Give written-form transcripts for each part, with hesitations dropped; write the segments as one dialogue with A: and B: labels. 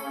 A: So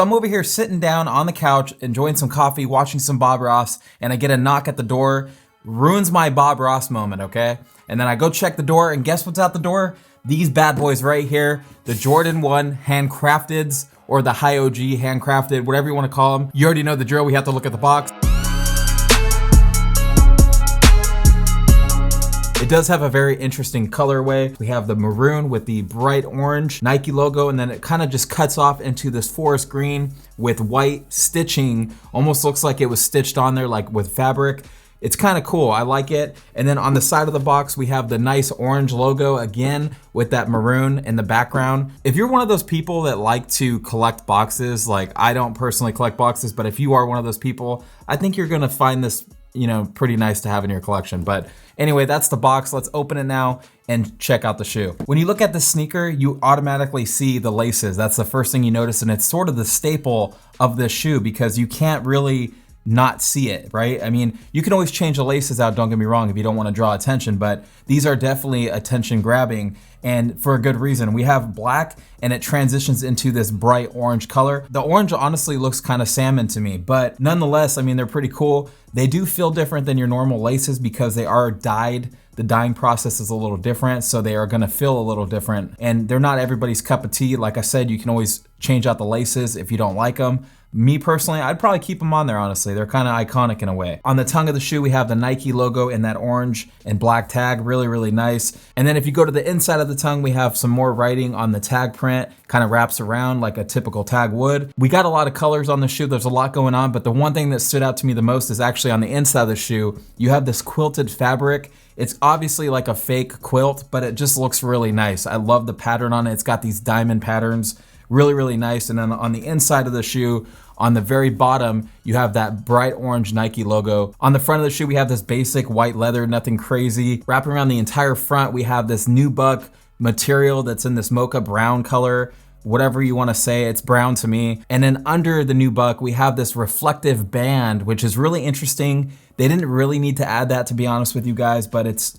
A: I'm over here sitting down on the couch, enjoying some coffee, watching some Bob Ross, and I get a knock at the door. Ruins my Bob Ross moment, okay? And then I go check the door, and guess what's out the door? These bad boys right here, the Jordan 1 handcrafteds, or the high OG handcrafted, whatever you want to call them. You already know the drill, we have to look at the box. It does have a very interesting colorway. We have the maroon with the bright orange Nike logo, and then it kind of just cuts off into this forest green with white stitching. Almost looks like it was stitched on there like with fabric. It's kind of cool, I like it. And then on the side of the box, we have the nice orange logo again with that maroon in the background. If you're one of those people that like to collect boxes, like I don't personally collect boxes, but if you are one of those people, I think you're gonna find this, you know, pretty nice to have in your collection. But anyway, that's the box. Let's open it now and check out the shoe. When you look at the sneaker, you automatically see the laces. That's the first thing you notice, and it's sort of the staple of this shoe because you can't really not see it, right? I mean, you can always change the laces out, don't get me wrong, if you don't want to draw attention, but these are definitely attention grabbing, and for a good reason. We have black and it transitions into this bright orange color. The orange honestly looks kind of salmon to me, but nonetheless, I mean, they're pretty cool. They do feel different than your normal laces because they are dyed. The dyeing process is a little different, so they are gonna feel a little different, and they're not everybody's cup of tea. Like I said, you can always change out the laces if you don't like them. Me personally, I'd probably keep them on there, honestly. They're kind of iconic in a way. On the tongue of the shoe, we have the Nike logo in that orange and black tag, really, really nice. And then if you go to the inside of the tongue, we have some more writing on the tag print, kind of wraps around like a typical tag would. We got a lot of colors on the shoe, there's a lot going on, but the one thing that stood out to me the most is actually on the inside of the shoe, you have this quilted fabric. It's obviously like a fake quilt, but it just looks really nice. I love the pattern on it. It's got these diamond patterns, really, really nice. And then on the inside of the shoe, on the very bottom, you have that bright orange Nike logo. On the front of the shoe, we have this basic white leather, nothing crazy. Wrapping around the entire front, we have this nubuck material that's in this mocha brown color. Whatever you want to say, it's brown to me. And then under the nubuck, we have this reflective band, which is really interesting. They didn't really need to add that, to be honest with you guys, but it's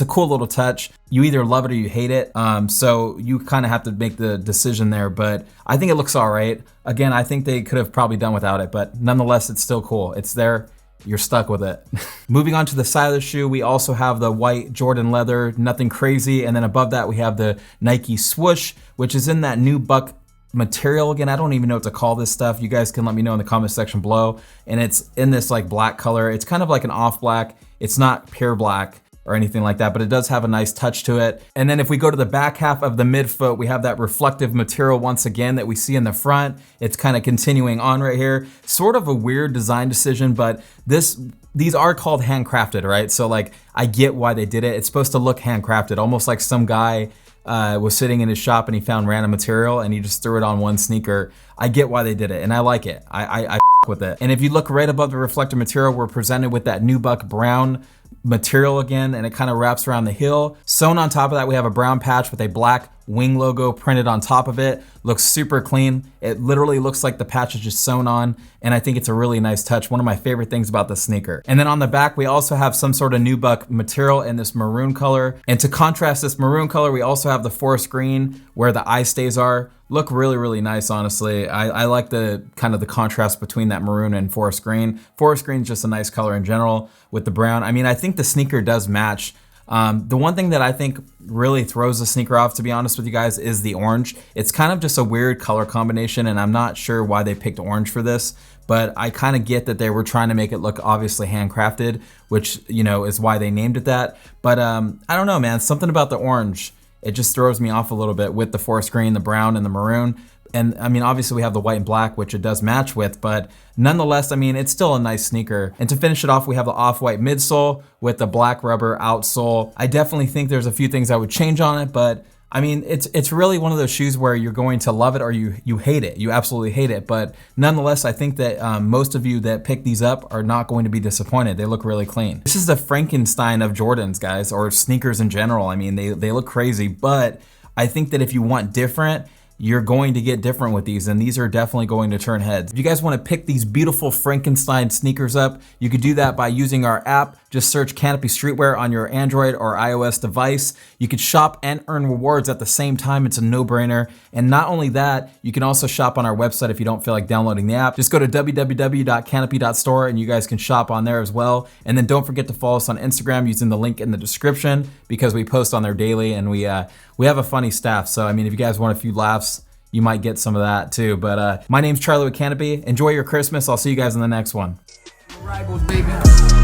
A: a cool little touch. You either love it or you hate it. So you kind of have to make the decision there, but I think it looks all right. Again, I think they could have probably done without it, but nonetheless, it's still cool. It's there. You're stuck with it. Moving on to the side of the shoe, we also have the white Jordan leather, nothing crazy. And then above that, we have the Nike swoosh, which is in that nubuck material. Again, I don't even know what to call this stuff. You guys can let me know in the comment section below. And it's in this like black color. It's kind of like an off black. It's not pure black or anything like that, but it does have a nice touch to it. And then if we go to the back half of the midfoot, we have that reflective material once again that we see in the front. It's kind of continuing on right here. Sort of a weird design decision, but these are called handcrafted, right? So like, I get why they did it. It's supposed to look handcrafted, almost like some guy was sitting in his shop and he found random material and he just threw it on one sneaker. I get why they did it, and I like it. I with it. And if you look right above the reflective material, we're presented with that nubuck brown material again, and it kind of wraps around the heel. Sewn on top of that, we have a brown patch with a black wing logo printed on top of it. Looks super clean. It literally looks like the patch is just sewn on, and I think it's a really nice touch. One of my favorite things about the sneaker. And then on the back, we also have some sort of nubuck material in this maroon color. And to contrast this maroon color, we also have the forest green where the eye stays are. Look really, really nice, honestly. I like the kind of the contrast between that maroon and forest green. Forest green is just a nice color in general with the brown. I mean, I think the sneaker does match. The one thing that I think really throws the sneaker off, to be honest with you guys, is the orange. It's kind of just a weird color combination, and I'm not sure why they picked orange for this, but I kind of get that they were trying to make it look obviously handcrafted, which, you know, is why they named it that. But I don't know, man, something about the orange, it just throws me off a little bit with the forest green, the brown, and the maroon. And I mean, obviously we have the white and black, which it does match with, but nonetheless, I mean, it's still a nice sneaker. And to finish it off, we have the off-white midsole with the black rubber outsole. I definitely think there's a few things I would change on it, but I mean, it's really one of those shoes where you're going to love it or you hate it. You absolutely hate it. But nonetheless, I think that most of you that pick these up are not going to be disappointed. They look really clean. This is the Frankenstein of Jordans, guys, or sneakers in general. I mean, they look crazy, but I think that if you want different, you're going to get different with these, and these are definitely going to turn heads. If you guys want to pick these beautiful Frankenstein sneakers up, you could do that by using our app. Just search Kanopy Streetwear on your Android or iOS device. You could shop and earn rewards at the same time. It's a no-brainer. And not only that, you can also shop on our website if you don't feel like downloading the app. Just go to www.Kanopy.store and you guys can shop on there as well. And then don't forget to follow us on Instagram using the link in the description, because we post on there daily, and we have a funny staff. So I mean, if you guys want a few laughs, you might get some of that too. But my name's Charlie with Kanopy. Enjoy your Christmas. I'll see you guys in the next one.
B: Rivals, baby.